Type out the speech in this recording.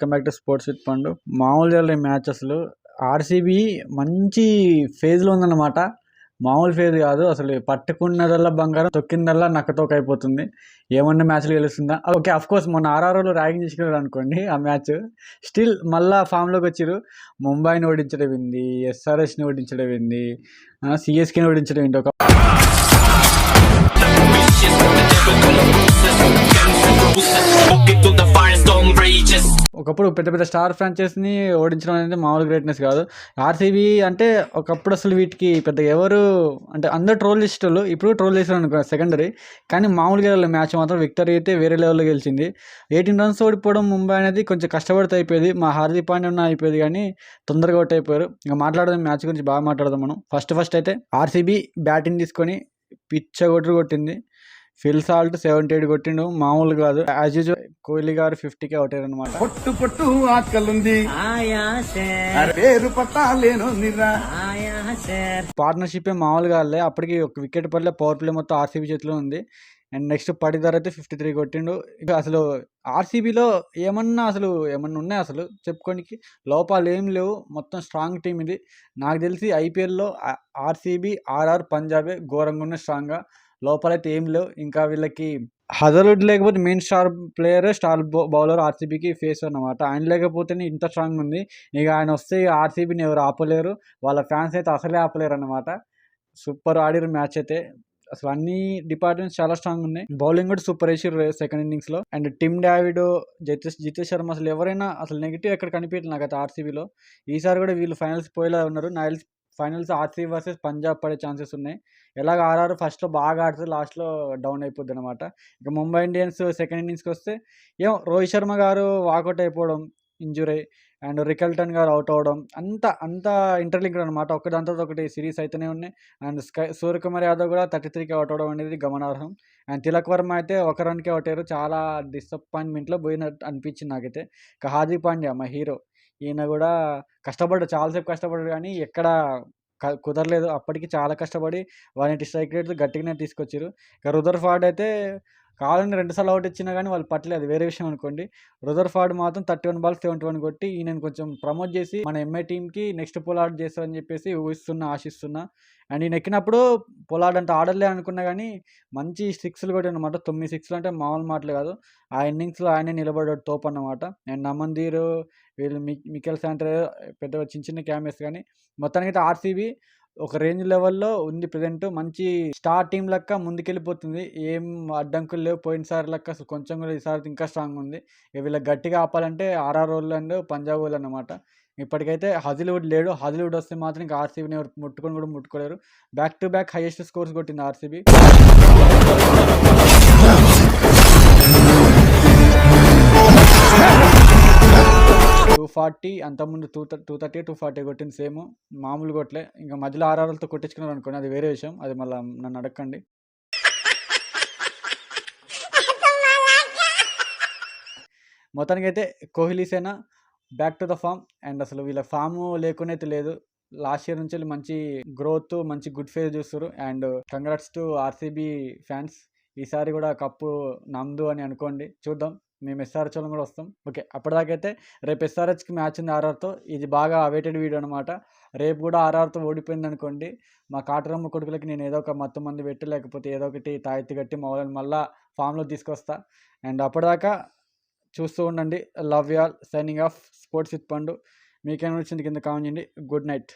Welcome back to sports with పండు. మామూలుగా match అసలు ఆర్సీబీ మంచి ఫేజ్లో ఉందన్నమాట. మామూలు ఫేజ్ కాదు అసలు. పట్టుకున్నదల్లా బంగారం, తొక్కిందల్లా నక్కతోక అయిపోతుంది. ఏమన్నా మ్యాచ్లు గెలుస్తుందా? ఓకే, అఫ్ కోర్స్ మొన్న ఆర్ఆర్లో ర్యాగింగ్ చేసుకున్నారు అనుకోండి. ఆ మ్యాచ్ స్టిల్ మళ్ళా ఫామ్లోకి వచ్చారు. ముంబైని ఓడించడం ఏంది, ఎస్ఆర్ఎస్ని ఓడించడం ఏంది, సిఎస్కేని ఓడించడం ఏంటి. ఒకప్పుడు పెద్ద పెద్ద స్టార్ ఫ్రాంచైజీని ఓడించడం అనేది మామూలు గ్రేట్నెస్ కాదు. ఆర్సీబీ అంటే ఒకప్పుడు అసలు వీటికి పెద్ద ఎవరు అంటే అందరు ట్రోల్ చేసేటోళ్ళు, ఇప్పుడు ట్రోల్ చేసారు అనుకో సెకండరీ. కానీ మామూలుగా మ్యాచ్ మాత్రం విక్టరీ అయితే వేరే లెవెల్లో గెలిచింది. 18 runs ఓడిపోవడం ముంబై అనేది కొంచెం కష్టపడితే అయిపోయేది. మా హార్దిక్ పాండ్యా ఉన్న అయిపోయేది, కానీ తొందరగా అవుట్ అయిపోయారు. ఇంకా మాట్లాడదాం మ్యాచ్ గురించి, బాగా మాట్లాడదాం మనం. ఫస్ట్ అయితే ఆర్సీబీ బ్యాటింగ్ తీసుకొని పిచ్చ కొట్టింది. ఫిల్ సాల్ట్ 78 కొట్టిండు, మామూలు కాదు. యాజ్ యూజువల్ కోహ్లీ గారు 50కి అవుట్ అయ్యారు అనమాట. పార్ట్నర్షిప్ మామూలుగా అప్పటికి ఒక వికెట్ పడలే. పవర్ ప్లే మొత్తం ఆర్సీబీ చేతిలో ఉంది. అండ్ నెక్స్ట్ పడిదార్ అయితే 53 కొట్టిండు. ఇక అసలు ఆర్సీబీలో ఏమన్నా ఉన్నాయి అసలు చెప్పుకోనికి? లోపాలు ఏం లేవు, మొత్తం స్ట్రాంగ్ టీం ఇది. నాకు తెలిసి ఐపీఎల్లో ఆర్సీబీ, ఆర్ఆర్, పంజాబే ఘోరంగా ఉన్న స్ట్రాంగ్గా. లోపాలైతే ఏం లేవు. ఇంకా వీళ్ళకి హజార్వుడ్ లేకపోతే main star player, star bowler ఆర్సీబీకి ఫేస్ అన్నమాట. ఆయన లేకపోతేనే ఇంత స్ట్రాంగ్ ఉంది. ఇక ఆయన వస్తే ఆర్సీబీని ఎవరు ఆపలేరు. వాళ్ళ ఫ్యాన్స్ అయితే అసలే ఆపలేరు అన్నమాట. సూపర్ ఆడిరు మ్యాచ్ అయితే. అసలు అన్ని డిపార్ట్మెంట్స్ చాలా స్ట్రాంగ్ ఉన్నాయి. బౌలింగ్ కూడా సూపర్ వేసిర్రు సెకండ్ ఇన్నింగ్స్లో. And Tim David, Jitesh Sharma, అసలు ఎవరైనా అసలు నెగిటివ్ ఎక్కడ కనిపించలేదు నాకైతే ఆర్సీబీలో. ఈసారి కూడా వీళ్ళు ఫైనల్స్ పోయేలా ఉన్నారు. ఫైనల్స్ ఆర్సీబీ వర్సెస్ పంజాబ్ పడే ఛాన్సెస్ ఉన్నాయి. ఎలాగ ఆర్ఆర్ ఫస్ట్లో బాగా ఆడుతుంది, లాస్ట్లో డౌన్ అయిపోద్ది అనమాట. ఇక ముంబై ఇండియన్స్ సెకండ్ ఇన్నింగ్స్కి వస్తే ఏమో రోహిత్ శర్మ గారు వాకౌట్ అయిపోవడం, ఇంజురీ, అండ్ రికల్టన్ గారు అవుట్ అవ్వడం, అంత ఇంటర్లింక్డ్ అనమాట. ఒకదాని తర్వాత ఒకటి సిరీస్ అయితేనే ఉన్నాయి. అండ్ సూర్యకుమార్ యాదవ్ కూడా 33కి అవుట్ అవ్వడం అనేది గమనార్హం. అండ్ తిలక్ వర్మ అయితే ఒక రన్కి అవుట్ అయ్యారు. చాలా డిసప్పాయింట్మెంట్లో పోయినట్టు అనిపించింది నాకైతే. ఇక హార్దిక్ పాండ్యా మా హీరో, ఈయన కూడా చాలాసేపు కష్టపడ్డాడు, కానీ ఎక్కడ కుదరలేదు. అప్పటికి చాలా కష్టపడి 180 స్ట్రైక్ రేట్ గట్టిగానే తీసుకొచ్చారు. ఇక రుదర్ఫర్డ్ అయితే కావాలని 2 సార్లు అవుట్ ఇచ్చినా కానీ వాళ్ళు పట్టలేదు, అది వేరే విషయం అనుకోండి. రుదర్ఫర్డ్ మాత్రం 31 balls 71 కొట్టి ఈయనను కొంచెం ప్రమోట్ చేసి మన ఎంఐ టీంకి నెక్స్ట్ పొలార్డ్ చేస్తారని చెప్పేసి ఆశిస్తున్నా. అండ్ ఈయన ఎక్కినప్పుడు పొలార్డ్ అంటే ఆడలే అనుకున్నా, కానీ మంచి 6లు కొట్టాడు అనమాట. 9 6లు అంటే మామూలు మాటలు కాదు. ఆ ఇన్నింగ్స్లో ఆయనే నిలబడ్డాడు, తోపు అన్నమాట. అండ్ అమన్దీర్, వీళ్ళు మికెల్ శాంట్నర్ పెద్ద చిన్న క్యామెస్. కానీ మొత్తానికి అయితే ఆర్సీబీ ఒక రేంజ్ లెవెల్లో ఉంది ప్రజెంట్. మంచి స్టార్ టీం లెక్క ముందుకెళ్ళిపోతుంది. ఏం అడ్డంకులు లేవు పోయినసారి లెక్క. కొంచెం కూడా ఈసారి ఇంకా స్ట్రాంగ్ ఉంది. వీళ్ళకి గట్టిగా ఆపాలంటే ఆర్ఆర్ వాళ్ళు అండ్ పంజాబ్ వాళ్ళు అన్నమాట. ఇప్పటికైతే హజిల్వుడ్ లేడు. హజిల్వుడ్ వస్తే మాత్రం ఇంకా ఆర్సీబీని ఎవరు ముట్టుకోలేరు. Back to back highest scores కొట్టింది ఆర్సీబీ. 240, అంతకుముందు 230, 240 కొట్టింది సేమ్. మామూలు కొట్టలే. ఇంకా మధ్యలో ఆర్ఆర్లతో కొట్టించుకున్నారు అనుకోండి, అది వేరే విషయం. అది మళ్ళీ నన్ను అడగండి. మొత్తానికి అయితే కోహ్లీ సేన back to the form. And అసలు వీళ్ళ ఫామ్ లేకునే లేదు. లాస్ట్ ఇయర్ నుంచి మంచి గ్రోత్, మంచి గుడ్ ఫేజ్ చూస్తారు. And congrats to RCB fans. ఈసారి కూడా కప్పు నమ్దు అని అనుకోండి, చూద్దాం. మేము ఎస్ఆర్హెచ్ వాళ్ళం కూడా వస్తాం. ఓకే, అప్పటిదాకైతే రేపు ఎస్ఆర్హెచ్కి మ్యాచ్ ఉంది ఆర్ఆర్తో. ఇది బాగా అవైటెడ్ వీడియో అనమాట. రేపు కూడా ఆర్ఆర్తో ఓడిపోయింది అనుకోండి, మా కాటరమ్మ కొడుకులకి నేను ఏదో ఒక మత్తు మంది పెట్టి, లేకపోతే ఏదో ఒకటి తాయెత్తి కట్టి మౌలని మళ్ళీ ఫామ్లో తీసుకొస్తా. అండ్ అప్పటిదాకా చూస్తూ ఉండండి. Love you all. Signing off. Sports with పండు. మీకేమైనా వచ్చింది కింద కామెంట్ చేయండి. Good night.